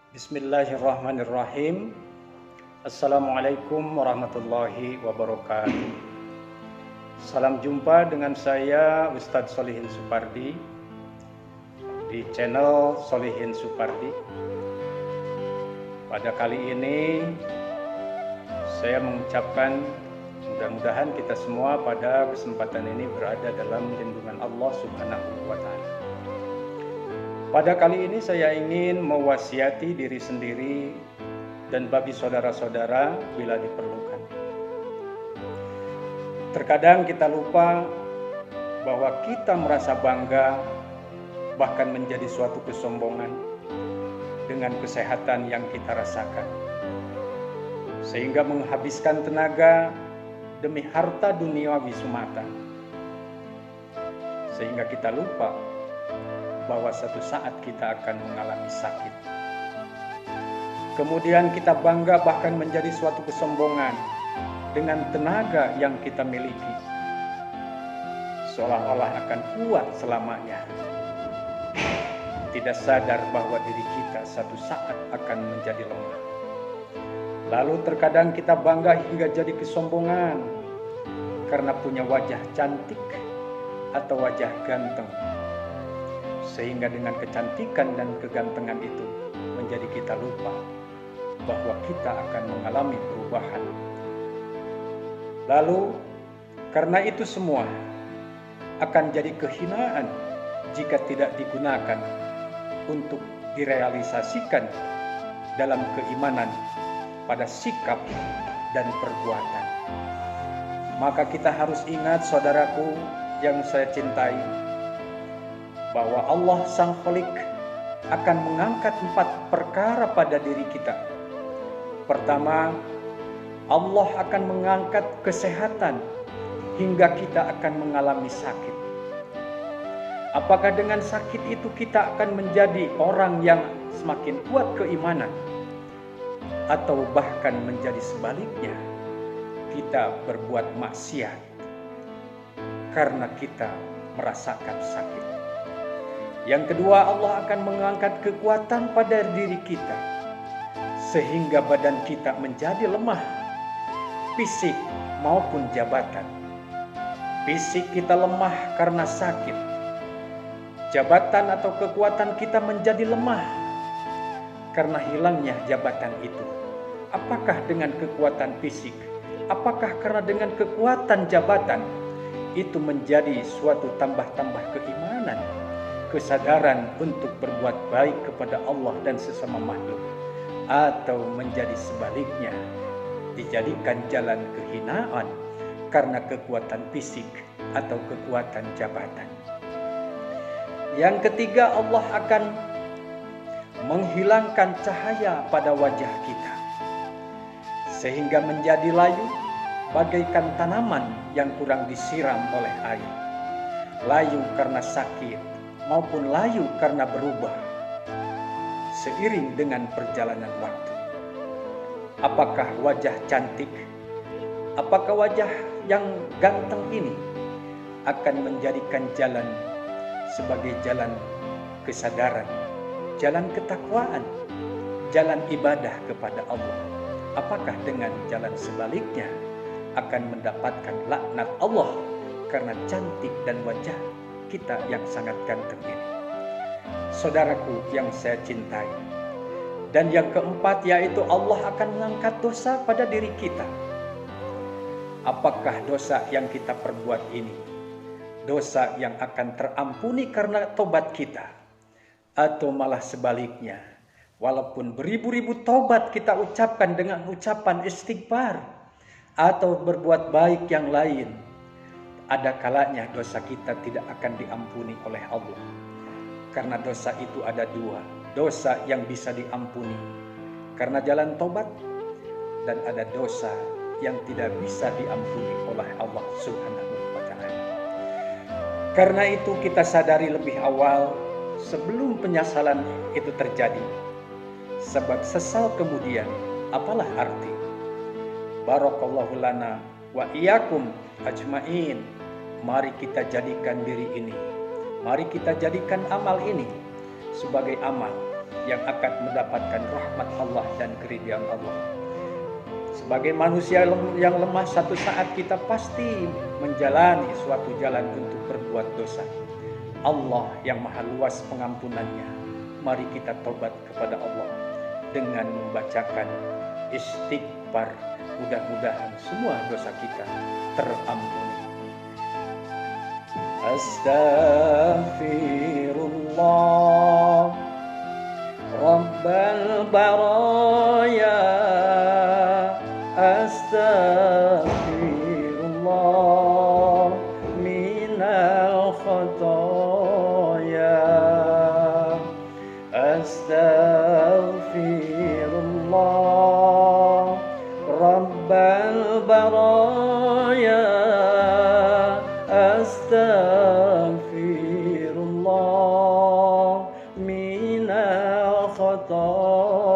Bismillahirrahmanirrahim. Assalamualaikum warahmatullahi wabarakatuh. Salam jumpa dengan saya Ustadz Solihin Supardi di channel Solihin Supardi. Pada kali ini saya mengucapkan mudah-mudahan kita semua pada kesempatan ini berada dalam lindungan Allah Subhanahu wa Ta'ala. Pada kali ini saya ingin mewasiati diri sendiri dan bagi saudara-saudara bila diperlukan. Terkadang kita lupa bahwa kita merasa bangga bahkan menjadi suatu kesombongan dengan kesehatan yang kita rasakan, sehingga menghabiskan tenaga demi harta duniawi semata, sehingga kita lupa bahwa suatu saat kita akan mengalami sakit. Kemudian kita bangga bahkan menjadi suatu kesombongan dengan tenaga yang kita miliki, seolah-olah akan kuat selamanya, tidak sadar bahwa diri kita suatu saat akan menjadi lemah. Lalu terkadang kita bangga hingga jadi kesombongan karena punya wajah cantik atau wajah ganteng, sehingga dengan kecantikan dan kegantengan itu menjadi kita lupa bahwa kita akan mengalami perubahan. Lalu karena itu semua akan jadi kehinaan jika tidak digunakan untuk direalisasikan dalam keimanan pada sikap dan perbuatan. Maka kita harus ingat, saudaraku yang saya cintai, bahwa Allah Sang Khalik akan mengangkat 4 perkara pada diri kita. Pertama, Allah akan mengangkat kesehatan hingga kita akan mengalami sakit. Apakah dengan sakit itu kita akan menjadi orang yang semakin kuat keimanan? Atau bahkan menjadi sebaliknya, kita berbuat maksiat karena kita merasakan sakit. Yang kedua, Allah akan mengangkat kekuatan pada diri kita sehingga badan kita menjadi lemah, fisik maupun jabatan. Fisik kita lemah karena sakit. Jabatan atau kekuatan kita menjadi lemah karena hilangnya jabatan itu. Apakah dengan kekuatan fisik? Apakah karena dengan kekuatan jabatan itu menjadi suatu tambah-tambah keimanan, kesadaran untuk berbuat baik kepada Allah dan sesama makhluk, atau menjadi sebaliknya, dijadikan jalan kehinaan karena kekuatan fisik atau kekuatan jabatan. Yang ketiga, Allah akan menghilangkan cahaya pada wajah kita sehingga menjadi layu bagaikan tanaman yang kurang disiram oleh air, layu karena sakit maupun layu karena berubah seiring dengan perjalanan waktu. Apakah wajah cantik, apakah wajah yang ganteng ini akan menjadikan jalan sebagai jalan kesadaran, jalan ketakwaan, jalan ibadah kepada Allah? Apakah dengan jalan sebaliknya akan mendapatkan laknat Allah karena cantik dan wajah kita yang sangat ganteng ini? Saudaraku yang saya cintai. Dan yang keempat, yaitu Allah akan mengangkat dosa pada diri kita. Apakah dosa yang kita perbuat ini dosa yang akan terampuni karena tobat kita, atau malah sebaliknya, walaupun beribu-ribu tobat kita ucapkan dengan ucapan istighfar atau berbuat baik yang lain, ada kalanya dosa kita tidak akan diampuni oleh Allah. Karena dosa itu ada 2, dosa yang bisa diampuni karena jalan tobat, dan ada dosa yang tidak bisa diampuni oleh Allah Subhanahu wa Ta'ala. Karena itu kita sadari lebih awal sebelum penyesalan itu terjadi, sebab sesal kemudian apalah arti. Barakallahu lana wa iyyakum ajmain. Mari kita jadikan diri ini, mari kita jadikan amal ini sebagai amal yang akan mendapatkan rahmat Allah dan keridhaan Allah. Sebagai manusia yang lemah, satu saat kita pasti menjalani suatu jalan untuk berbuat dosa. Allah yang maha luas pengampunannya, mari kita tobat kepada Allah dengan membacakan istighfar. Mudah-mudahan semua dosa kita terampuni. Astaghfirullah Rabbal baraya, astaghfirullah minal khataya, astaghfirullah Rabbal baraya, astaghfirullah minal khataya.